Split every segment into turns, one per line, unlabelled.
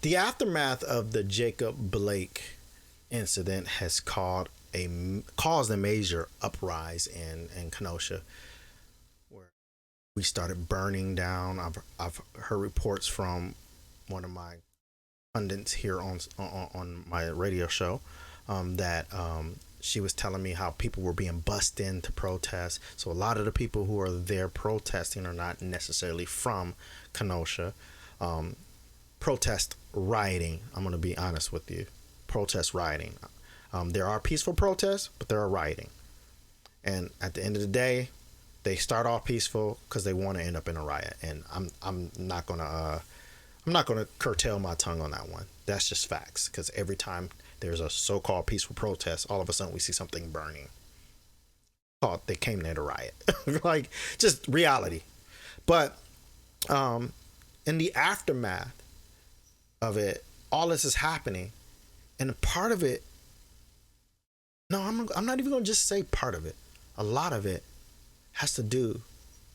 The aftermath of the Jacob Blake incident has caused a major uprise in Kenosha, where we started burning down. I've heard reports from one of my pundits here on my radio show that she was telling me how people were being bussed in to protest. So a lot of the people who are there protesting are not necessarily from Kenosha. Protest rioting. I'm going to be honest with you. Protest rioting. There are peaceful protests, but there are rioting. And at the end of the day, they start off peaceful because they want to end up in a riot. And I'm not gonna curtail my tongue on that one. That's just facts. Because every time there's a so-called peaceful protest, all of a sudden we see something burning. Thought they came there to riot. Like, just reality. But in the aftermath of it, all this is happening, and part of it, no, I'm not even going to just say part of it. A lot of it has to do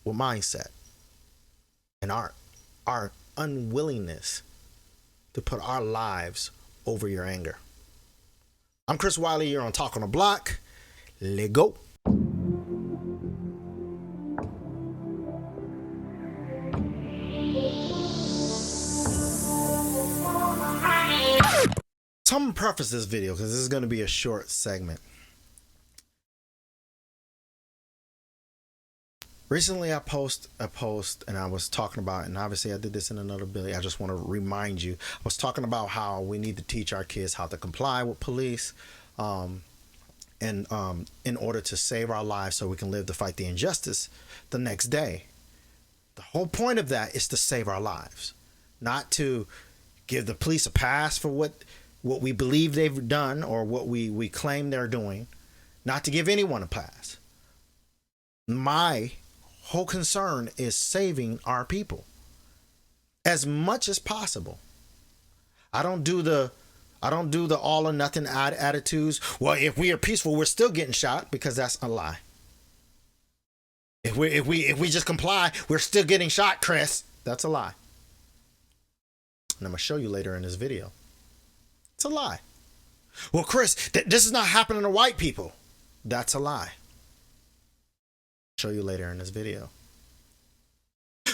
with mindset and our unwillingness to put our lives over your anger. I'm Chris Wiley. You're on Talk on the Block. Let go. So I'm gonna preface this video because this is going to be a short segment. Recently, I post a post, and I was talking about, and obviously I did this in another video. I just want to remind you. I was talking about how we need to teach our kids how to comply with police, and in order to save our lives, so we can live to fight the injustice the next day. The whole point of that is to save our lives, not to give the police a pass for what we believe they've done or what we claim they're doing, not to give anyone a pass. My whole concern is saving our people as much as possible. I don't do the all or nothing attitudes. Well, if we are peaceful, we're still getting shot, because that's a lie. If we just comply, we're still getting shot, Chris. That's a lie. And I'm gonna show you later in this video. It's a lie. Well, Chris, this is not happening to white people. That's a lie. Show you later in this video.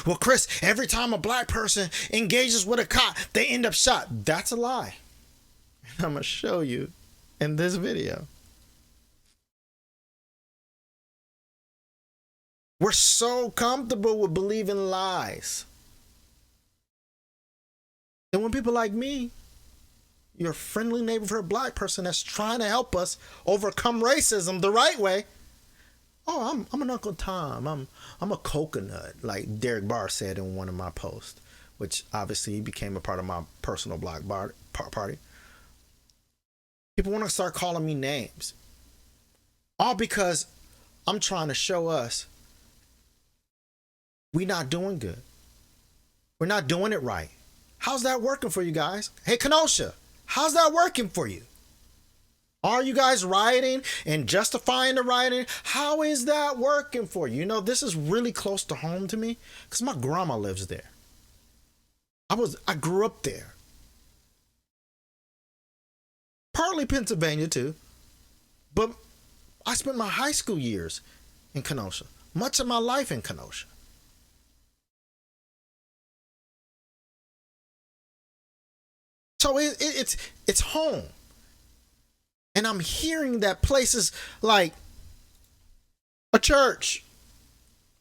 Well, Chris, every time a black person engages with a cop, they end up shot. That's a lie. And I'm going to show you in this video. We're so comfortable with believing lies. And when people like me, your friendly neighborhood black person that's trying to help us overcome racism the right way, oh, I'm an Uncle Tom. I'm a coconut, like Derek Barr said in one of my posts, which obviously became a part of my personal block party. People want to start calling me names, all because I'm trying to show us we're not doing good. We're not doing it right. How's that working for you guys? Hey, Kenosha, how's that working for you? Are you guys rioting and justifying the rioting? How is that working for you? You know, this is really close to home to me because my grandma lives there. I grew up there. Partly Pennsylvania too, but I spent my high school years in Kenosha, much of my life in Kenosha. So it's home. And I'm hearing that places like a church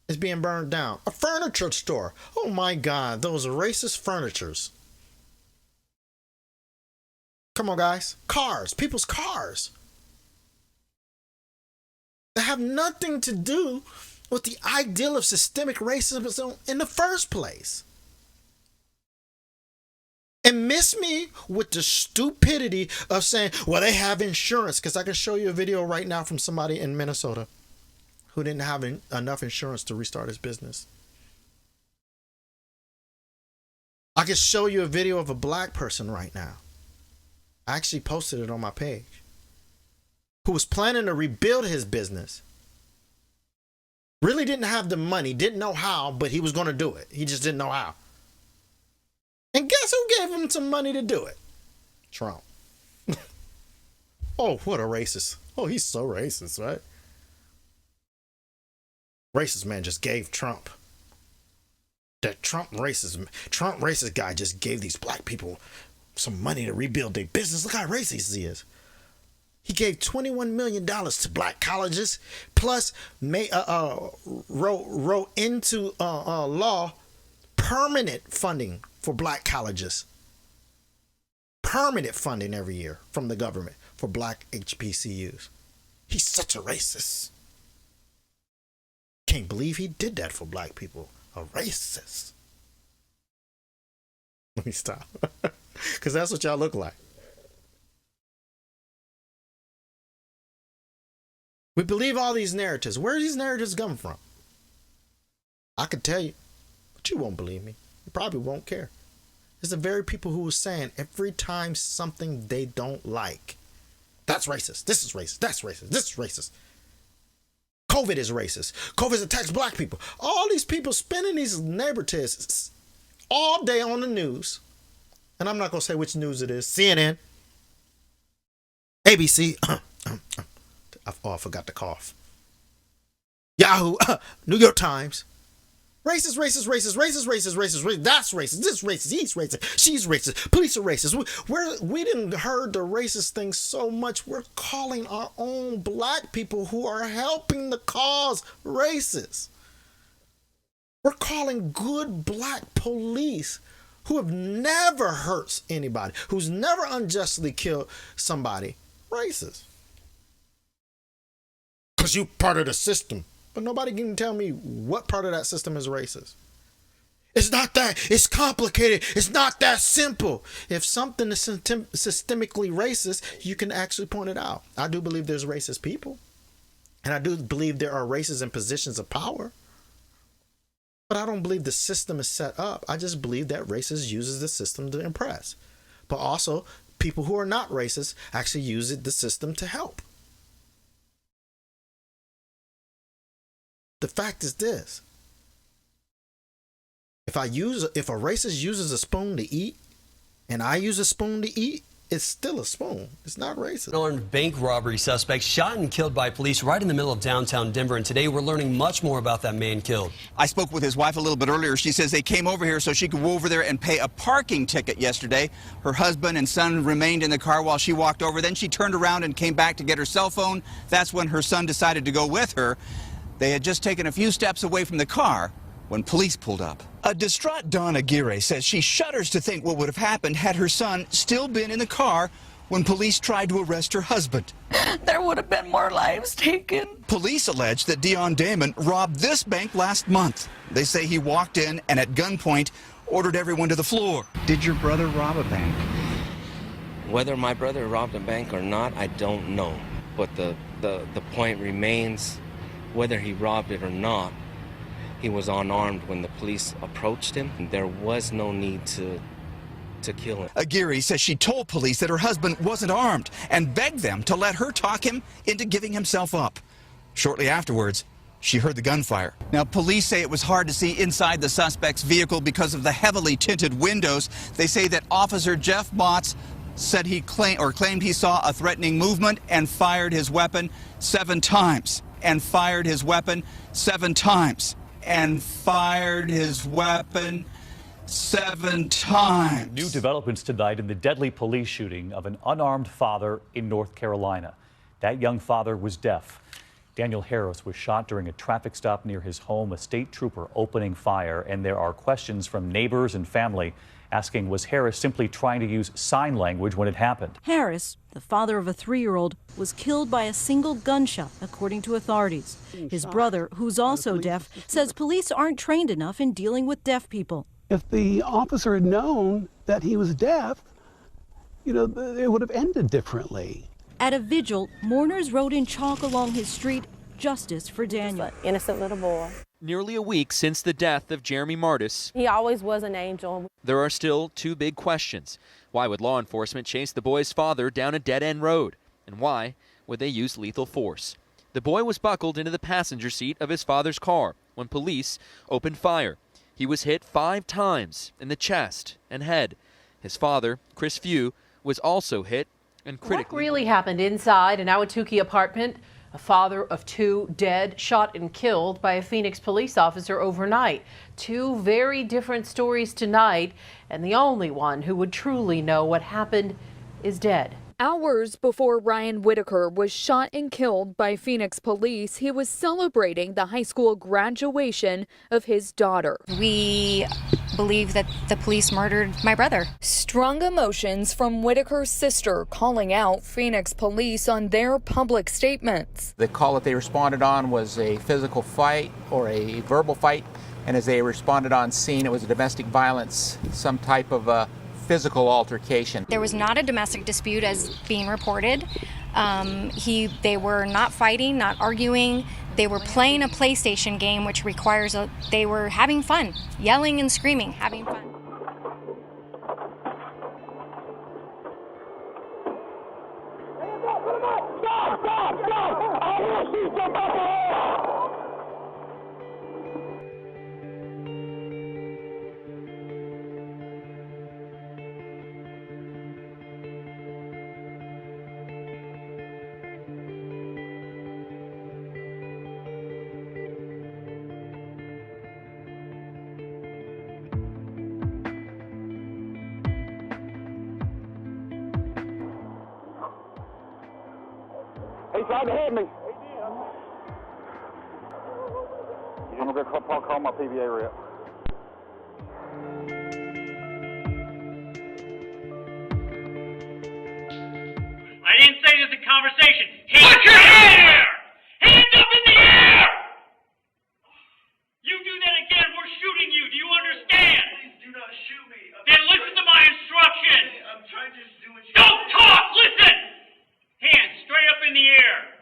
is being burned down, a furniture store. Oh my God, those racist furnitures. Come on, guys. Cars, people's cars. That have nothing to do with the ideal of systemic racism in the first place. And miss me with the stupidity of saying, well, they have insurance. Because I can show you a video right now from somebody in Minnesota who didn't have enough insurance to restart his business. I can show you a video of a black person right now. I actually posted it on my page. Who was planning to rebuild his business. Really didn't have the money, didn't know how, but he was going to do it. He just didn't know how. And guess who gave him some money to do it? Trump. Oh, what a racist. Oh, he's so racist, right? Racist man just gave Trump. That Trump racist guy just gave these black people some money to rebuild their business. Look how racist he is. He gave $21 million to black colleges, plus wrote into law permanent funding for black colleges. Permanent funding every year from the government for black HBCUs. He's such a racist. Can't believe he did that for black people. A racist. Let me stop. Because that's what y'all look like. We believe all these narratives. Where are these narratives coming from? I could tell you, but you won't believe me. You probably won't care. It's the very people who are saying every time something they don't like, that's racist. This is racist. That's racist. This is racist. COVID is racist. COVID attacks black people. All these people spinning these narratives all day on the news. And I'm not going to say which news it is. CNN, ABC, I forgot to cough. Yahoo, New York Times. Racist, racist, racist, racist, racist, racist, racist. That's racist. This is racist. He's racist. She's racist. Police are racist. We didn't heard the racist thing so much. We're calling our own black people who are helping the cause racist. We're calling good black police who have never hurt anybody, who's never unjustly killed somebody, racist. Because you part of the system. But nobody can tell me what part of that system is racist. It's not that. It's complicated. It's not that simple. If something is systemically racist, you can actually point it out. I do believe there's racist people. And I do believe there are racists in positions of power. But I don't believe the system is set up. I just believe that racists uses the system to impress. But also, people who are not racist actually use the system to help. The fact is this. If a racist uses a spoon to eat, and I use a spoon to eat, it's still a spoon. It's not racist.
An armed bank robbery suspect shot and killed by police right in the middle of downtown Denver. And today we're learning much more about that man killed.
I spoke with his wife a little bit earlier. She says they came over here so she could go over there and pay a parking ticket yesterday. Her husband and son remained in the car while she walked over. Then she turned around and came back to get her cell phone. That's when her son decided to go with her. They had just taken a few steps away from the car when police pulled up. A distraught Dawn Aguirre says she shudders to think what would have happened had her son still been in the car when police tried to arrest her husband.
There would have been more lives taken.
Police allege that Dion Damon robbed this bank last month. They say he walked in and at gunpoint ordered everyone to the floor.
Did your brother rob a bank?
Whether my brother robbed a bank or not, I don't know. But the point remains, whether he robbed it or not, he was unarmed when the police approached him. There was no need to kill him.
Aguirre says she told police that her husband wasn't armed and begged them to let her talk him into giving himself up. Shortly afterwards, she heard the gunfire. Now, police say it was hard to see inside the suspect's vehicle because of the heavily tinted windows. They say that Officer Jeff Motz said he claimed he saw a threatening movement and fired his weapon 7 times. And fired his weapon 7 times. And fired his weapon 7 times.
New developments tonight in the deadly police shooting of an unarmed father in North Carolina. That young father was deaf. Daniel Harris was shot during a traffic stop near his home, a state trooper opening fire. And there are questions from neighbors and family asking, was Harris simply trying to use sign language when it happened?
Harris, the father of a 3-year-old, was killed by a single gunshot, according to authorities. His brother, who's also deaf, says police aren't trained enough in dealing with deaf people.
If the officer had known that he was deaf, it would have ended differently.
At a vigil, mourners wrote in chalk along his street, "Justice for Daniel."
Innocent little boy.
Nearly a week since the death of Jeremy Martis,
He always was an angel.
there are still 2 big questions. Why would law enforcement chase the boy's father down a dead-end road? And why would they use lethal force? The boy was buckled into the passenger seat of his father's car when police opened fire. He was hit 5 times in the chest and head. His father, Chris Few, was also hit and critically.
What really happened inside an Ahwatukee apartment? A father of 2 dead, shot and killed by a Phoenix police officer overnight. 2 very different stories tonight, and the only one who would truly know what happened is dead.
Hours before Ryan Whitaker was shot and killed by Phoenix police, he was celebrating the high school graduation of his daughter.
We believe that the police murdered my brother.
Strong emotions from Whitaker's sister calling out Phoenix police on their public statements.
The call that they responded on was a physical fight or a verbal fight, and as they responded on scene, it was a domestic violence, some type of physical altercation.
There was not a domestic dispute as being reported. They were not fighting, not arguing. They were playing a PlayStation game, which requires they were having fun, yelling and screaming, having fun.
He tried to hit me. I'm going to call my PBA rep.
I didn't say there's a conversation. Put your hand in the air! Hands up in the air! You do that again, we're shooting you. Do you understand? Please do not shoot me. Then listen to my instructions. I'm trying to just do what you Don't talk! Listen! Hands straight up in the air.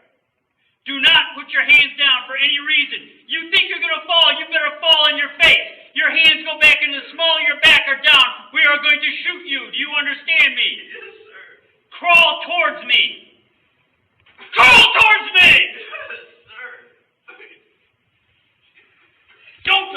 Do not put your hands down for any reason. You think you're going to fall, you better fall on your face. Your hands go back in the small of your back or down. We are going to shoot you. Do you understand me? Yes, sir. Crawl towards me. Crawl towards me! Yes, sir. Don't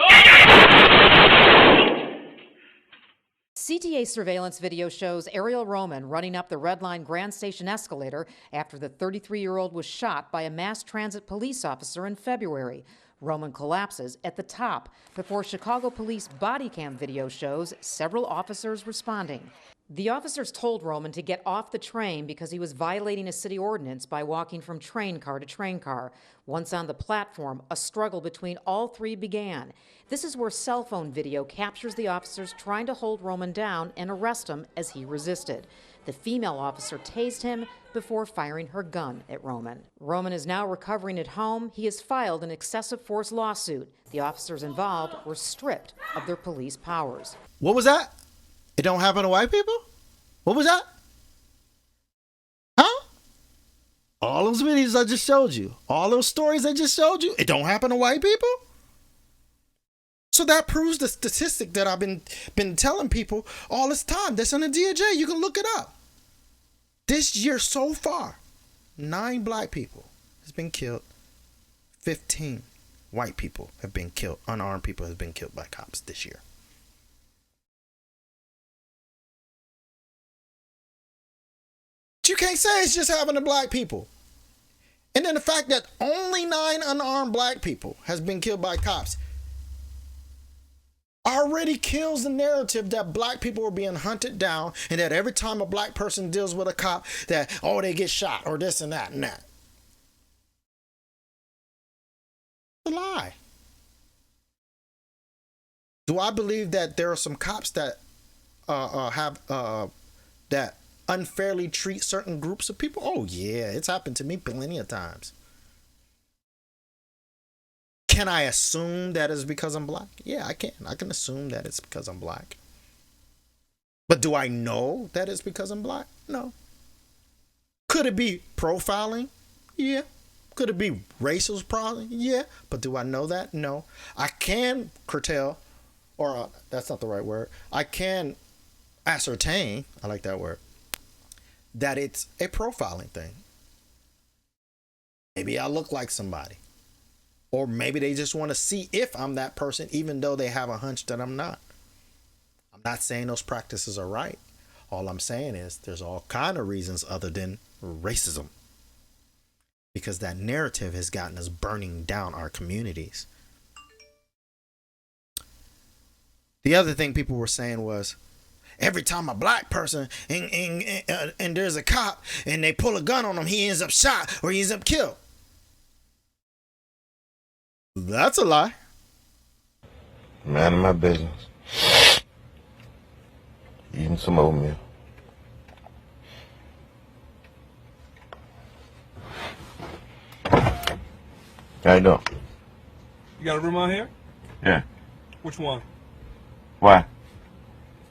CTA surveillance video shows Ariel Roman running up the Red Line Grand Station escalator after the 33-year-old was shot by a mass transit police officer in February. Roman collapses at the top before Chicago police body cam video shows several officers responding. The officers told Roman to get off the train because he was violating a city ordinance by walking from train car to train car. Once on the platform, a struggle between all 3 began. This is where cell phone video captures the officers trying to hold Roman down and arrest him as he resisted. The female officer tased him before firing her gun at Roman. Roman is now recovering at home. He has filed an excessive force lawsuit. The officers involved were stripped of their police powers.
What was that? It don't happen to white people? What was that? Huh? All those videos I just showed you, all those stories I just showed you, it don't happen to white people? So that proves the statistic that I've been telling people all this time. That's on the DOJ. You can look it up. This year so far, 9 black people has been killed. 15 white people have been killed. Unarmed people have been killed by cops this year. You can't say it's just happening to black people. And then the fact that only 9 unarmed black people has been killed by cops already kills the narrative that black people are being hunted down and that every time a black person deals with a cop that, oh, they get shot or this and that and that. It's a lie. Do I believe that there are some cops that that unfairly treat certain groups of people? Oh yeah, it's happened to me plenty of times. Can I assume that it's because I'm black? Yeah, I can. I can assume that it's because I'm black. But do I know that it's because I'm black? No. Could it be profiling? Yeah. Could it be racial profiling? Yeah. But do I know that? No. I can curtail, or that's not the right word. I can ascertain, I like that word, that it's a profiling thing. Maybe I look like somebody. Or maybe they just want to see if I'm that person, even though they have a hunch that I'm not. I'm not saying those practices are right. All I'm saying is there's all kind of reasons other than racism. Because that narrative has gotten us burning down our communities. The other thing people were saying was, every time a black person and there's a cop and they pull a gun on him, he ends up shot or he ends up killed. That's a lie.
Man of my business. Eating some oatmeal. How you doing?
You got a room out here?
Yeah.
Which one?
Why?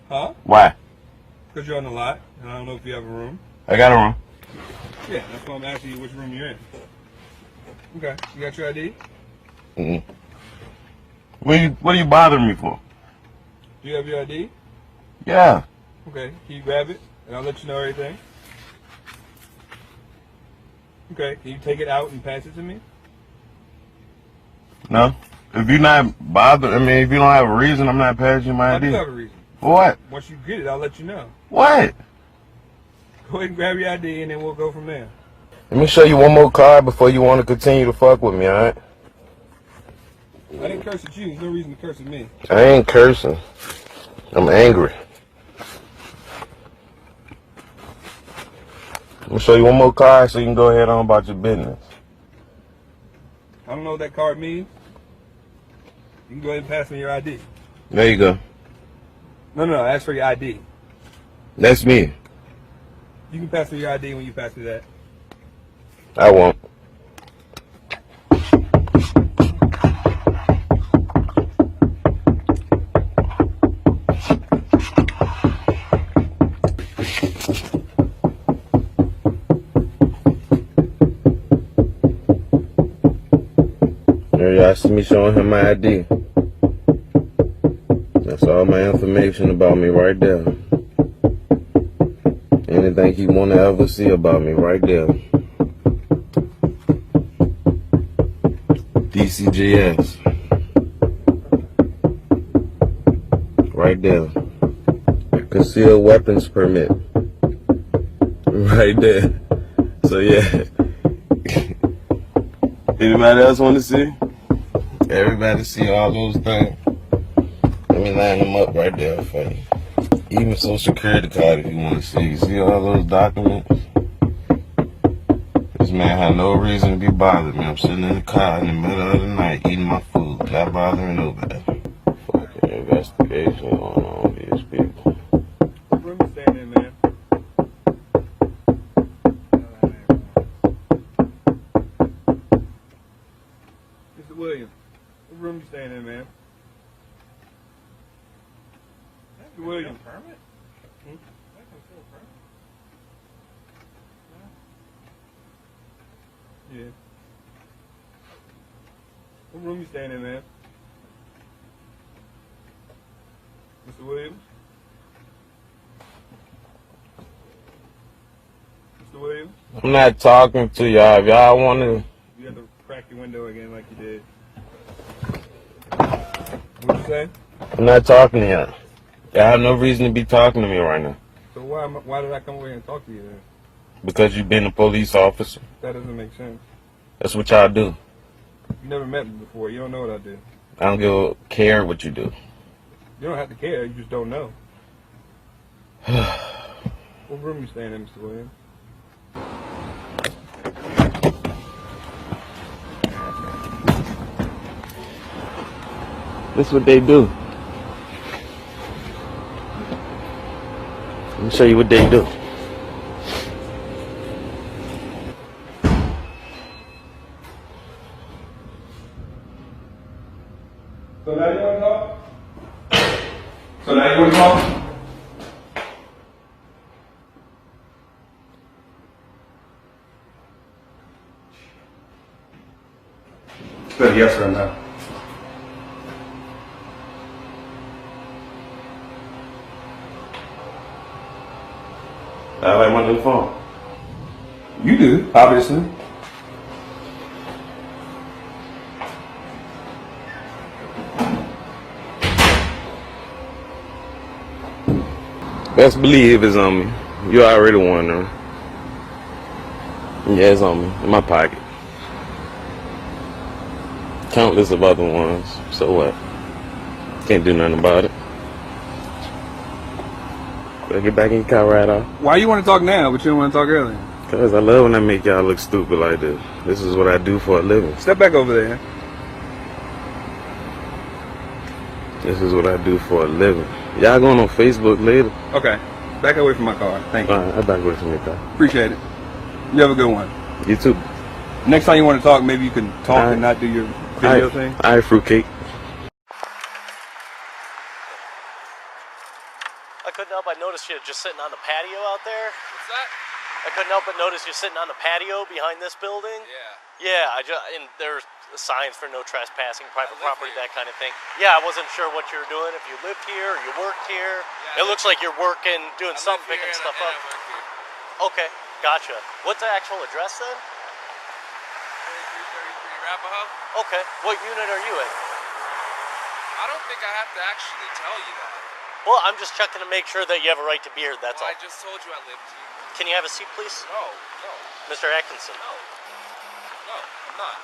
Huh?
Why?
Because you're on the lot, and I don't know if you have a room.
I got a room.
Yeah, that's why I'm asking you which room you're in. Okay, you got your ID?
Mm-mm. What are you bothering me for?
Do you have your ID?
Yeah.
Okay, can you grab it, and I'll let you know everything? Okay, can you take it out and pass it to me?
No. If you're not bothered, if you don't have a reason, I'm not passing you my ID.
I do have a reason.
For what?
Once you get it, I'll let you know.
What?
Go ahead and grab your ID, and then we'll go from there.
Let me show you one more card before you want to continue to fuck with me, alright?
I didn't curse at you. There's no reason to curse at me.
I ain't cursing. I'm angry. I'm gonna show you one more card so you can go ahead on about your business.
I don't know what that card means. You can go ahead and pass me your ID.
There you go.
No, ask for your ID.
That's me.
You can pass me your ID when you pass me that.
I won't. There y'all see me showing him my ID. That's all my information about me right there. Anything he want to ever see about me right there. DCGS. Right there. Concealed weapons permit. Right there. So yeah. Anybody else want to see? Everybody see all those things? Let me line them up right there for you. Even Social Security card if you want to see. You see all those documents? This man had no reason to be bothering me. I'm sitting in the car in the middle of the night eating my food. Not bothering nobody. Fucking investigation going on with these people.
What room you staying in, man? Mr. Williams, what room you staying in, man? Mr. Williams. Permit? Yeah. What room you staying in, man? Mr. Williams? Mr. Williams?
I'm not talking to y'all. If y'all want to...
You have to crack your window again like you did. What'd you say?
I'm not talking to y'all. Y'all have no reason to be talking to me right now.
So why did I come over here and talk to you then?
Because you've been a police officer.
That doesn't make sense.
That's what y'all do.
You never met me before. You don't know what I do.
I don't give a care what you do.
You don't have to care. You just don't know. What room you staying in, Mr. Williams?
This is what they do. Let me show you what they do.
So now you want to talk? So now you want to talk? Good, yes or no?
I like my new phone.
You do, obviously.
Best believe it's on me. You already wondering. Yeah, it's on me. In my pocket. Countless of other ones. So what? Can't do nothing about it. Better get back in your car right off.
Why you want to talk now, but you don't want to talk earlier?
Because I love when I make y'all look stupid like this. This is what I do for a living.
Step back over there.
This is what I do for a living. Y'all going on Facebook later?
Okay. Back away from my car. Thank you.
Alright, I back away from your car.
Appreciate it. You have a good one.
You too.
Next time you want to talk, maybe you can talk and not do your video thing.
Alright, fruitcake.
I couldn't help but notice you just sitting on the patio out there.
What's that?
I couldn't help but notice you sitting on the patio behind this building.
Yeah.
Yeah, and there's signs for no trespassing, private property, that kind of thing. Yeah, I wasn't sure what you were doing, if you lived here or you worked here.
Yeah,
it looks like you're working, doing something, picking stuff up. Okay, gotcha. What's the actual address then?
3333 Arapahoe.
Okay, what unit are you in?
I don't think I have to actually tell you that.
Well, I'm just checking to make sure that you have a right to be here, that's all.
I just told you I lived here.
Can you have a seat, please?
No.
Mr. Atkinson.
No, I'm not.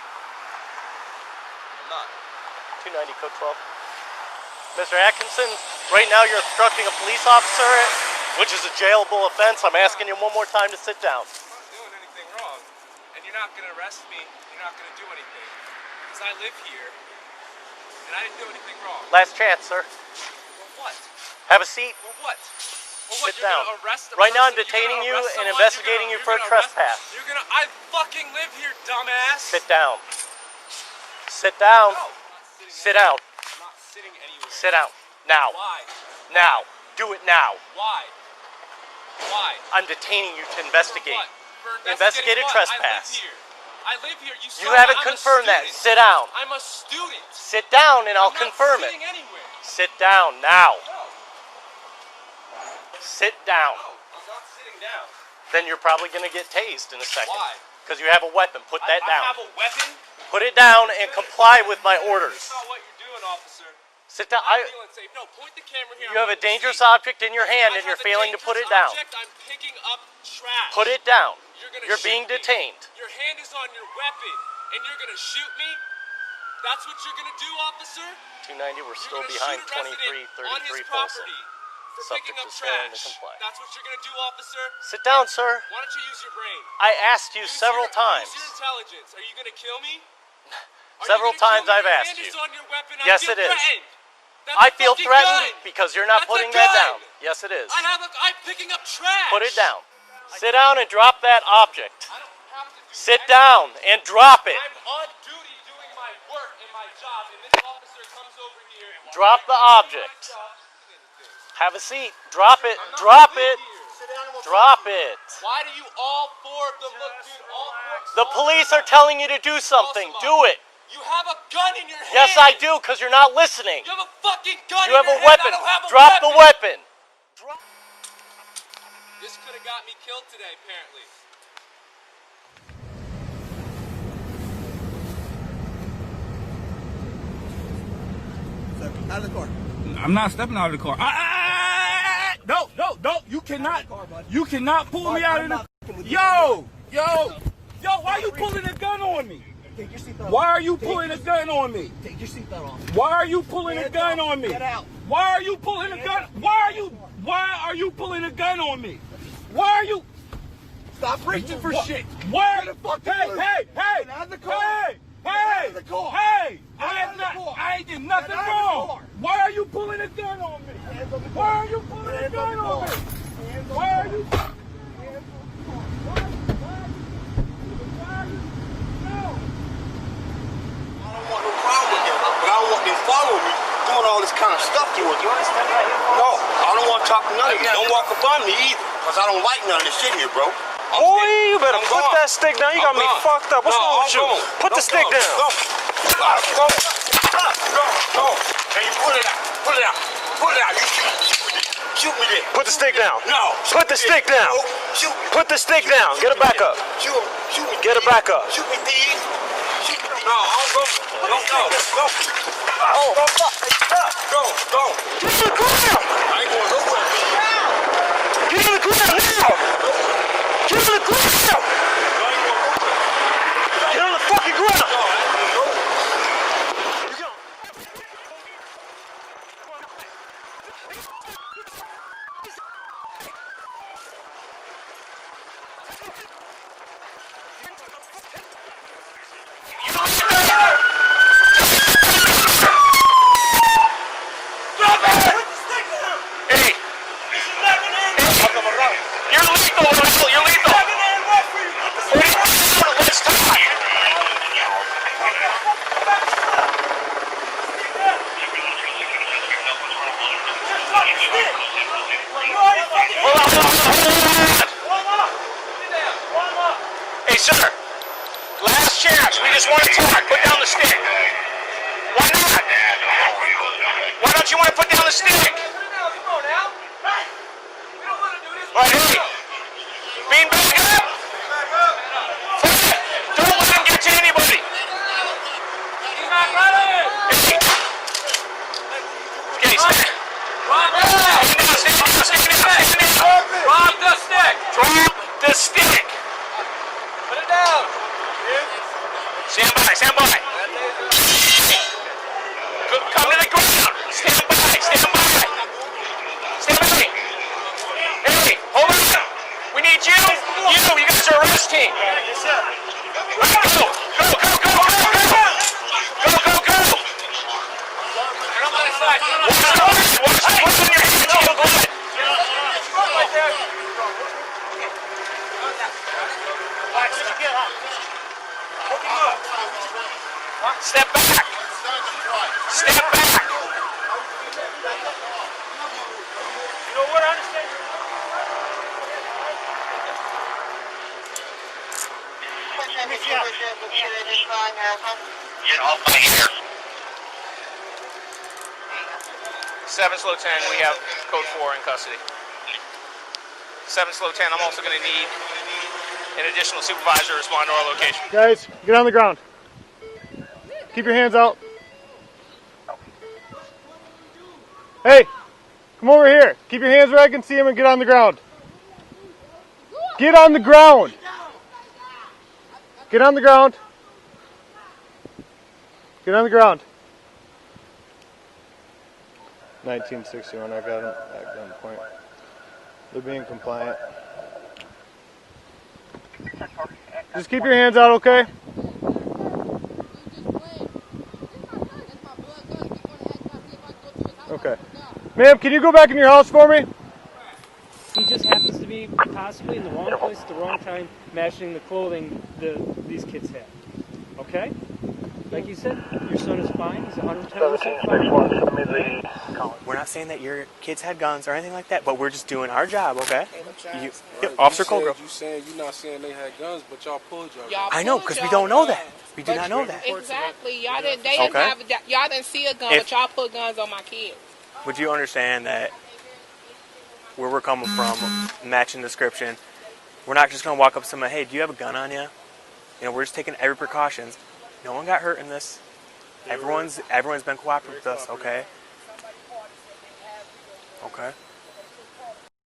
290 code 12. Mr. Atkinson, right now you're obstructing a police officer, which is a jailable offense. I'm asking you one more time to sit down.
I'm not doing anything wrong. And you're not going to arrest me. You're not going to do anything. Because I live here. And I didn't do anything wrong.
Last chance, sir.
Well, what?
Have a seat.
Well, what?
Sit down. Right now I'm detaining you and investigating you for a trespass.
I fucking live here, dumbass.
Sit down. Sit down.
No,
sit down.
I'm not sitting anywhere.
Sit down. Now.
Why?
Now. Do it now.
Why? Why?
I'm detaining you to investigate.
For
Investigated
what?
trespass.
I live here.
You haven't confirmed that. Sit down.
I'm a student.
Sit down and I'll confirm it.
Anywhere.
Sit down now.
No.
Sit down.
No, I'm not sitting down.
Then you're probably going to get tased in a second.
Why?
Because you have a weapon. Put that down.
I have a weapon?
Put it down and comply with my orders.
That's not what you're doing, officer.
Sit down.
I'm feeling safe. No, point the camera here.
You have a dangerous object in your hand and you're failing to put it down.
I'm picking up trash.
Put it down.
You're
being detained.
Your hand is on your weapon and you're going to shoot me? That's what you're going to do, officer?
290, we're still behind 2333 Folsom. Subject is failing to comply.
That's what you're going to do, officer?
Sit down, sir.
Why don't you use your brain?
I asked you several times.
Use your intelligence. Are you going to kill me?
Several times I've asked you.
On your weapon.
Yes, it is. I feel threatened because you're not putting that down. Yes, it is.
I'm picking up trash.
Put it down. Sit down and drop that object. Sit down and drop it.
I'm on duty doing my work and my job, and this officer comes over here and
drop the object. Have a seat. Drop it. Drop it. Drop it.
Why do you all four of them look, dude? All four.
The police are telling you to do something. Do it.
You have a gun in your hand.
Yes, I do, because you're not listening.
You have a fucking gun
in your hand. You have a weapon.
I don't have a
Drop
weapon.
the weapon.
This could have got me killed today, apparently.
Out of the car.
I'm not stepping out of the car. No, you cannot pull me out of the. Yo, why are you pulling a gun on me?
Take your seatbelt off.
Why are you pulling a gun on me?
Take your seatbelt off.
Why are you pulling a gun on me?
Get out.
Why are you pulling a gun? Why are you pulling a gun on me? Why are you?
Stop reaching for shit.
Where the fuck? Hey!
Out of the car.
Hey! I ain't did nothing wrong. Why are you pulling a gun on me? Why are you pulling a gun on me? Why are you?
Follow me, doing all this kind of stuff to us. You understand that? No, I don't want to talk to none of you. Don't walk up on me either, because I don't like none of this shit here, bro.
Boy, you better put that stick down. You got me fucked up. What's wrong with you? Put the stick down.
Go. Can you pull it out? Pull it out. Pull it out. You shoot me there.
Put the stick down.
No.
Put the stick down.
Shoot me.
Put the stick down. Get it back up.
Shoot me.
Get it back up.
Shoot me, thief. No, I'll go. Go.
Oh,
go. Get the ground. I ain't going nowhere.
Hey, sir. Last chance. We just want to talk. Put down the stick. Why not? Why don't you want to put down the stick? All right, hey. Bean back up. Don't let him get to anybody. Hey. Okay, stand. Drop the stick. Drop the stick. Put it down. Stand by, stand by. Come to the ground. Stand by, stand by. Stand by. Hey, hold on. We need you. You guys are arrest team. Go, go, go, go, go, go. Go, go, go. What's in your hands? Go ahead. Step back. Step back. You know what? I understand. Get off my here. 7 slow 10, we have code 4 in custody. 7 slow 10, I'm also going to need an additional supervisor to respond to our location.
Guys, get on the ground. Keep your hands out. Hey, come over here. Keep your hands where I can see them and get on the ground. Get on the ground. Get on the ground. Get on the ground. 1961, I got him at gunpoint. They're being compliant. Just keep your hands out, okay? Okay. Ma'am, can you go back in your house for me?
He just happens to be possibly in the wrong place at the wrong time, matching the clothing these kids have. Okay? Like you said, your son is fine. He's 110% fine.
We're not saying that your kids had guns or anything like that, but we're just doing our job, okay? Officer Colgrove.
You saying you're not saying they had guns, but y'all pulled your guns.
I know, because we don't know that. We do not know that.
Exactly. Y'all didn't. They didn't have. Y'all didn't see a gun, but y'all put guns on my kids.
Would you understand that where we're coming from, matching description, we're not just going to walk up to somebody, hey, do you have a gun on you? You know, we're just taking every precautions. No one got hurt in this. Everyone's been cooperative with us, okay? Okay.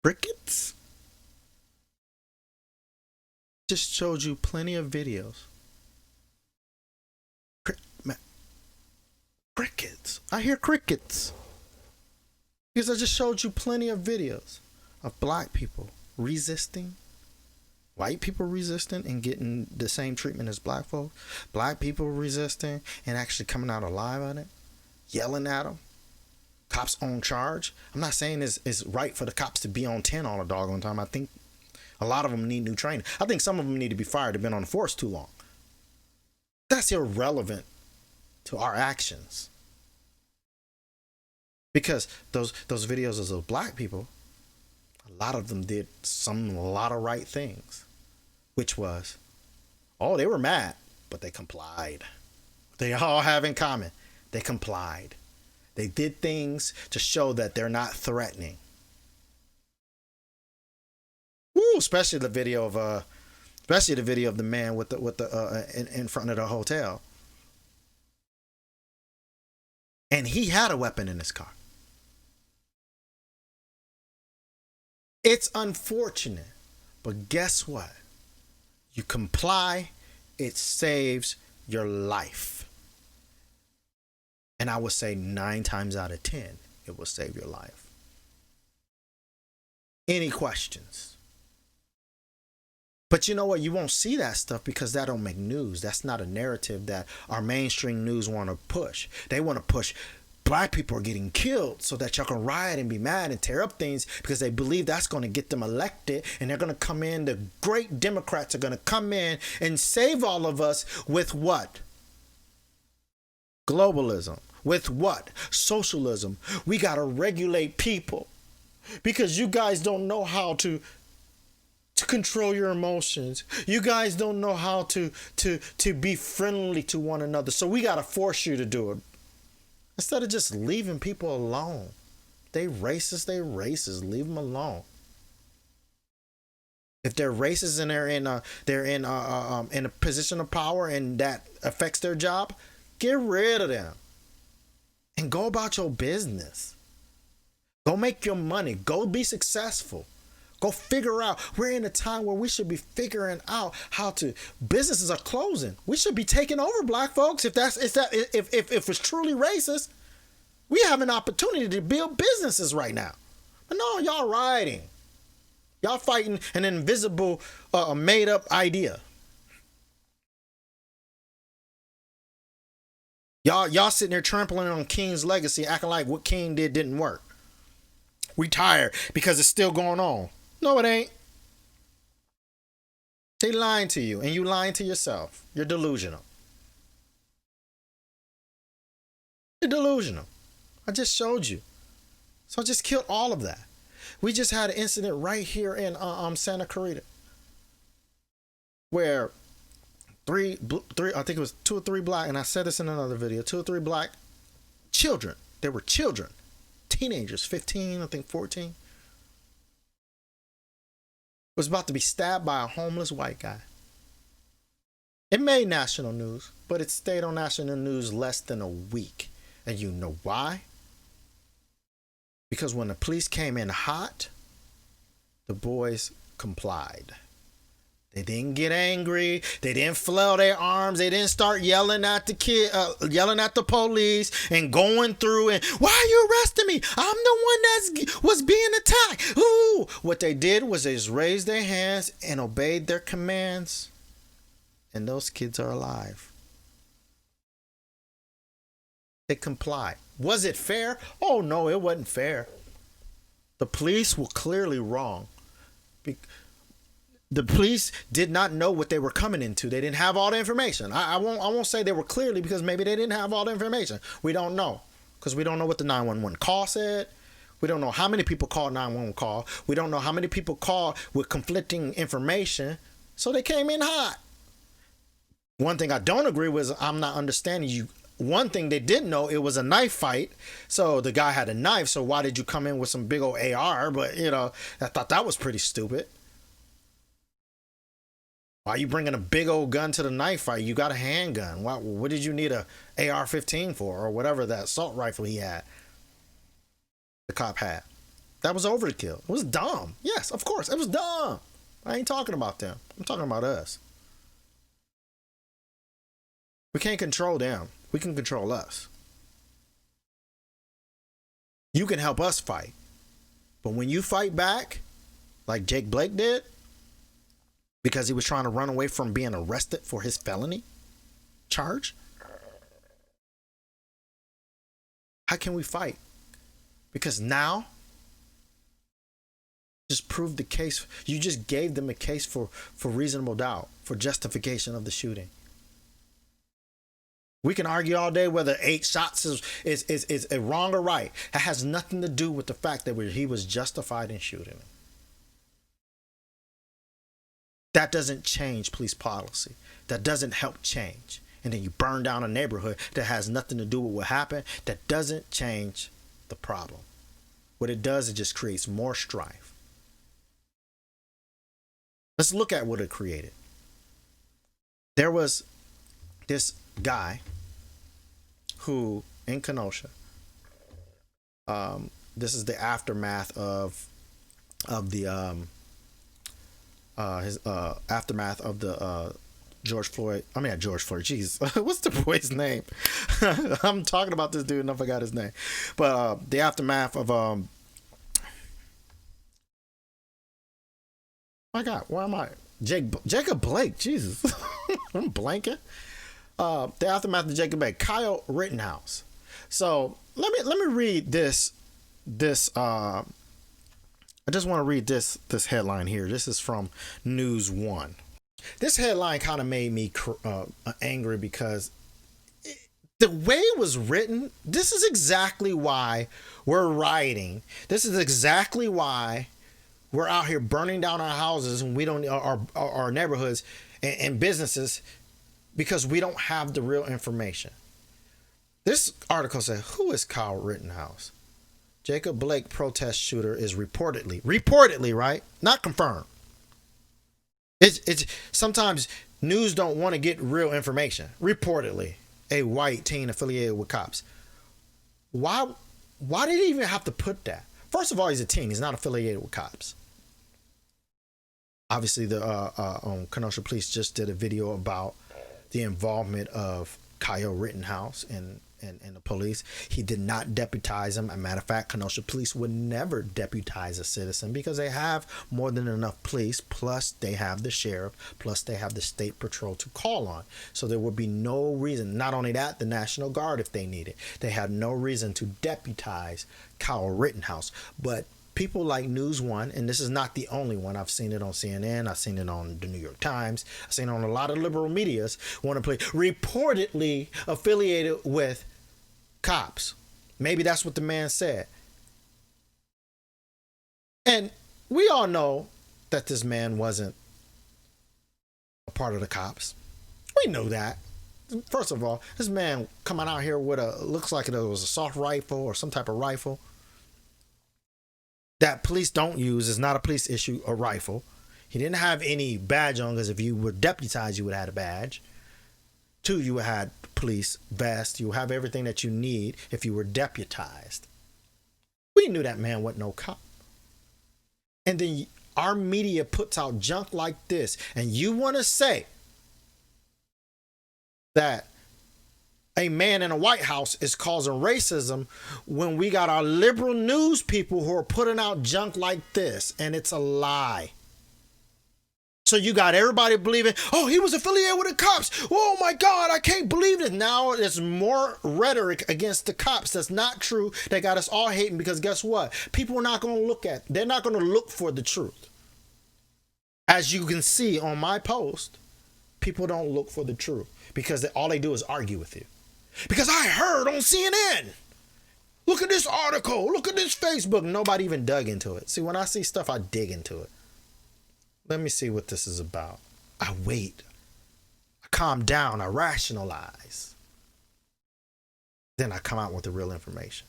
Crickets? Just showed you plenty of videos. Crickets. I hear crickets. Because I just showed you plenty of videos of black people resisting, white people resisting and getting the same treatment as black folks, black people resisting and actually coming out alive on it, yelling at them, cops on charge. I'm not saying it's right for the cops to be on 10 all the doggone time. I think a lot of them need new training. I think some of them need to be fired. They've been on the force too long. That's irrelevant to our actions. Because those videos of those black people, a lot of them did a lot of right things. Which was, they were mad, but they complied. They all have in common. They complied. They did things to show that they're not threatening. Woo, especially the video of the man with the in front of the hotel. And he had a weapon in his car. It's unfortunate, but guess what? You comply, it saves your life. And I would say 9 times out of 10, it will save your life. Any questions? But you know what? You won't see that stuff because that don't make news. That's not a narrative that our mainstream news want to push. They want to push black people are getting killed so that y'all can riot and be mad and tear up things because they believe that's going to get them elected, and they're going to come in. The great Democrats are going to come in and save all of us with what? Globalism. With what? Socialism. We got to regulate people because you guys don't know how to control your emotions. You guys don't know how to be friendly to one another. So we got to force you to do it. Instead of just leaving people alone. They racist, leave them alone. If they're racist and they're in a position of power and that affects their job, get rid of them. And go about your business. Go make your money. Go be successful. Go figure out. We're in a time where we should be figuring out how to. Businesses are closing. We should be taking over, black folks. If it's truly racist, we have an opportunity to build businesses right now. But no, y'all rioting. Y'all fighting an invisible, made-up idea. Y'all sitting there trampling on King's legacy, acting like what King did didn't work. We tired because it's still going on. No, it ain't. They lying to you, and you lying to yourself. You're delusional. You're delusional. I just showed you. So I just killed all of that. We just had an incident right here in Santa Clarita where three, I think it was 2 or 3 black, and I said this in another video, 2 or 3 black children. They were children, teenagers, 15, I think 14. Was about to be stabbed by a homeless white guy. It made national news, but it stayed on national news less than a week. And you know why? Because when the police came in hot, the boys complied. They didn't get angry. They didn't flail their arms. They didn't start yelling at the kid, yelling at the police and going through and, why are you arresting me? I'm the one that was being attacked. Ooh. What they did was they just raised their hands and obeyed their commands. And those kids are alive. They complied. Was it fair? Oh, no, it wasn't fair. The police were clearly wrong. The police did not know what they were coming into. They didn't have all the information. I won't say they were clearly because maybe they didn't have all the information. We don't know because we don't know what the 911 call said. We don't know how many people called 911 call. We don't know how many people called with conflicting information. So they came in hot. One thing I don't agree with is I'm not understanding you. One thing they didn't know, it was a knife fight. So the guy had a knife. So why did you come in with some big old AR? But, you know, I thought that was pretty stupid. Why are you bringing a big old gun to the knife fight? You got a handgun. What did you need a AR-15 for, or whatever that assault rifle he had? The cop had. That was overkill. It was dumb. Yes, of course, it was dumb. I ain't talking about them. I'm talking about us. We can't control them. We can control us. You can help us fight, but when you fight back, like Jake Blake did, because he was trying to run away from being arrested for his felony charge? How can we fight? Because now, just proved the case. You just gave them a case for reasonable doubt, for justification of the shooting. We can argue all day whether 8 shots is wrong or right. It has nothing to do with the fact that he was justified in shooting him. That doesn't change police policy. That doesn't help change. And then you burn down a neighborhood that has nothing to do with what happened. That doesn't change the problem. What it does, it just creates more strife. Let's look at what it created. There was this guy who, in Kenosha, this is the aftermath of the aftermath of the George Floyd. I mean, not George Floyd. Jeez, what's the boy's name? I'm talking about this dude and I forgot his name. But the aftermath of I got? Where am I? Jacob Blake. Jesus. I'm blanking. The aftermath of Jacob Blake. Kyle Rittenhouse. So let me read this. I just want to read this headline here. This is from News One. This headline kind of made me angry because the way it was written, this is exactly why we're rioting. This is exactly why we're out here burning down our houses and we don't our neighborhoods and businesses, because we don't have the real information. This article said, who is Kyle Rittenhouse? Jacob Blake protest shooter is reportedly, right? Not confirmed. It's sometimes news don't want to get real information. Reportedly, a white teen affiliated with cops. Why did he even have to put that? First of all, he's a teen. He's not affiliated with cops. Obviously, the Kenosha police just did a video about the involvement of Kyle Rittenhouse and the police. He did not deputize him. As a matter of fact, Kenosha police would never deputize a citizen because they have more than enough police, plus they have the sheriff, plus they have the state patrol to call on. So there would be no reason. Not only that, the National Guard, if they need it. They had no reason to deputize Kyle Rittenhouse. But people like News One, and this is not the only one. I've seen it on CNN. I've seen it on the New York Times. I've seen it on a lot of liberal medias. Want to play reportedly affiliated with cops. Maybe that's what the man said. And we all know that this man wasn't a part of the cops. We know that. First of all, this man coming out here with looks like it was a assault rifle or some type of rifle that police don't use. Is not a police issue, a rifle. He didn't have any badge on, because if you were deputized, you would have had a badge. 2, you would have had police vest. You have everything that you need if you were deputized. We knew that man wasn't no cop. And then our media puts out junk like this, and you want to say that a man in a White House is causing racism when we got our liberal news people who are putting out junk like this, and it's a lie. So you got everybody believing, oh, he was affiliated with the cops. Oh my God, I can't believe it. Now there's more rhetoric against the cops. That's not true. They got us all hating, because guess what? People are not going to they're not going to look for the truth. As you can see on my post, people don't look for the truth, because all they do is argue with you. Because I heard on CNN. Look at this article. Look at this Facebook. Nobody even dug into it. See, when I see stuff, I dig into it. Let me see what this is about. I wait. I calm down. I rationalize. Then I come out with the real information.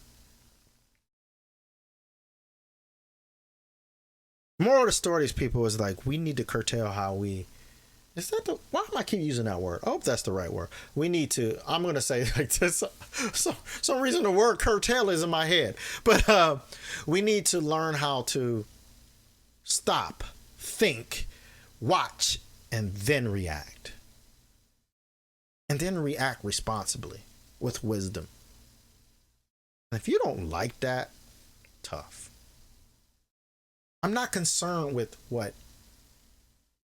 Moral of the story, these people, is like, we need to curtail how we... why am I keep using that word? I hope that's the right word. We need to, I'm going to say like this, some reason the word curtail is in my head, but we need to learn how to stop, think, watch, and then react. And then react responsibly with wisdom. And if you don't like that, tough. I'm not concerned with what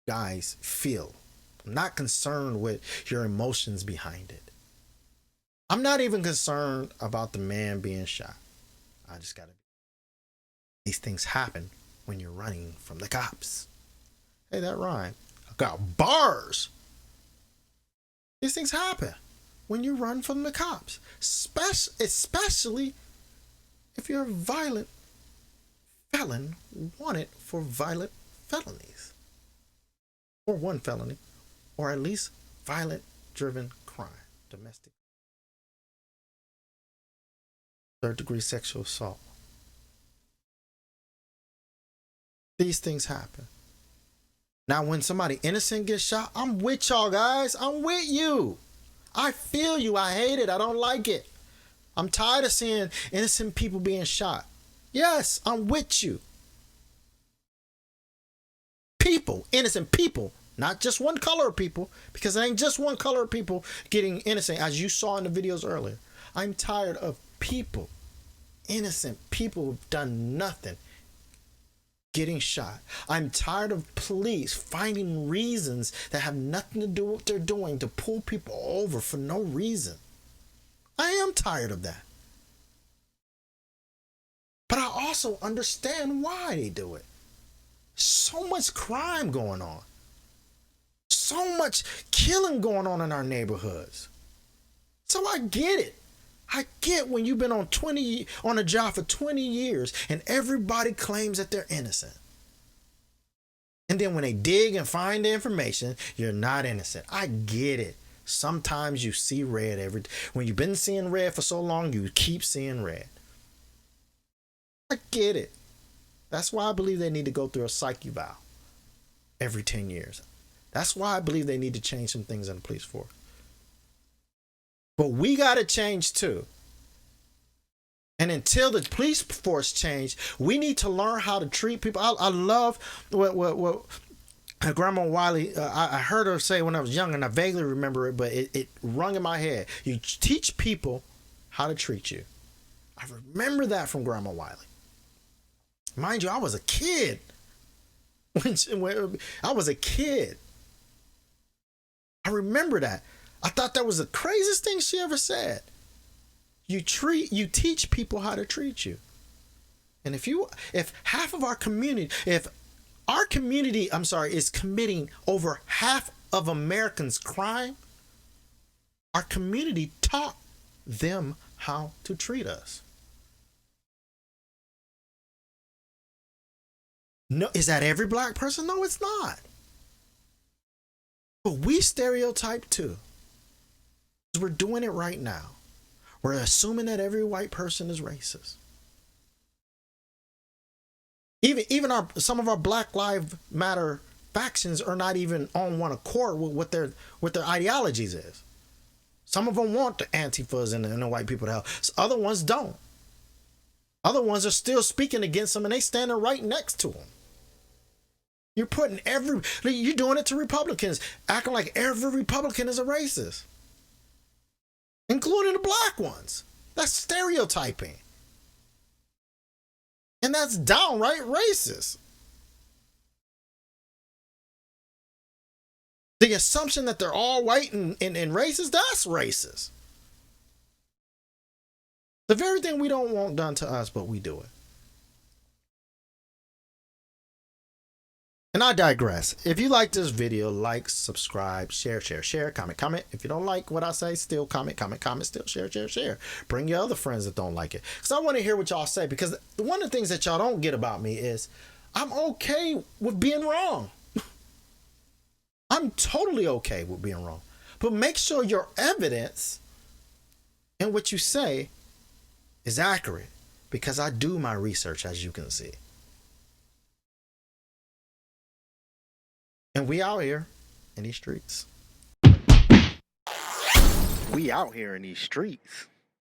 guys feel. I'm not concerned with your emotions behind it. I'm not even concerned about the man being shot. I just gotta. These things happen when you're running from the cops. Hey, that rhyme. I got bars. These things happen when you run from the cops, especially if you're a violent felon wanted for violent felonies. Or one felony, or at least violent-driven crime, domestic, 3rd-degree sexual assault. These things happen. Now, when somebody innocent gets shot, I'm with y'all, guys. I'm with you. I feel you. I hate it. I don't like it. I'm tired of seeing innocent people being shot. Yes, I'm with you. People, innocent people, not just one color of people, because it ain't just one color of people getting innocent, as you saw in the videos earlier. I'm tired of people, innocent people who've done nothing, getting shot. I'm tired of police finding reasons that have nothing to do with what they're doing to pull people over for no reason. I am tired of that. But I also understand why they do it. So much crime going on. So much killing going on in our neighborhoods. So I get it. I get when you've been on a job for 20 years and everybody claims that they're innocent. And then when they dig and find the information, you're not innocent. I get it. Sometimes you see red when you've been seeing red for so long, you keep seeing red. I get it. That's why I believe they need to go through a psych eval every 10 years. That's why I believe they need to change some things in the police force. But we got to change too. And until the police force change, we need to learn how to treat people. I love what Grandma Wiley, I heard her say when I was young, and I vaguely remember it, but it rung in my head. You teach people how to treat you. I remember that from Grandma Wiley. Mind you, I was a kid. When I was a kid. I remember that. I thought that was the craziest thing she ever said. You teach people how to treat you. And if half of our community, is committing over half of Americans' crime, our community taught them how to treat us. No, is that every black person? No, it's not. But we stereotype too. We're doing it right now. We're assuming that every white person is racist. Even some of our Black Lives Matter factions are not even on one accord with what their ideologies is. Some of them want the Antifas and the white people to help. Other ones don't. Other ones are still speaking against them, and they standing right next to them. You're doing it to Republicans, acting like every Republican is a racist, including the black ones. That's stereotyping. And that's downright racist. The assumption that they're all white and racist, that's racist. The very thing we don't want done to us, but we do it. And I digress. If you like this video, like, subscribe, share, comment. If you don't like what I say, still comment, still share. Bring your other friends that don't like it. Because I want to hear what y'all say. Because one of the things that y'all don't get about me is I'm okay with being wrong. I'm totally okay with being wrong. But make sure your evidence and what you say is accurate. Because I do my research, as you can see. And we out here in these streets. We out here in these streets.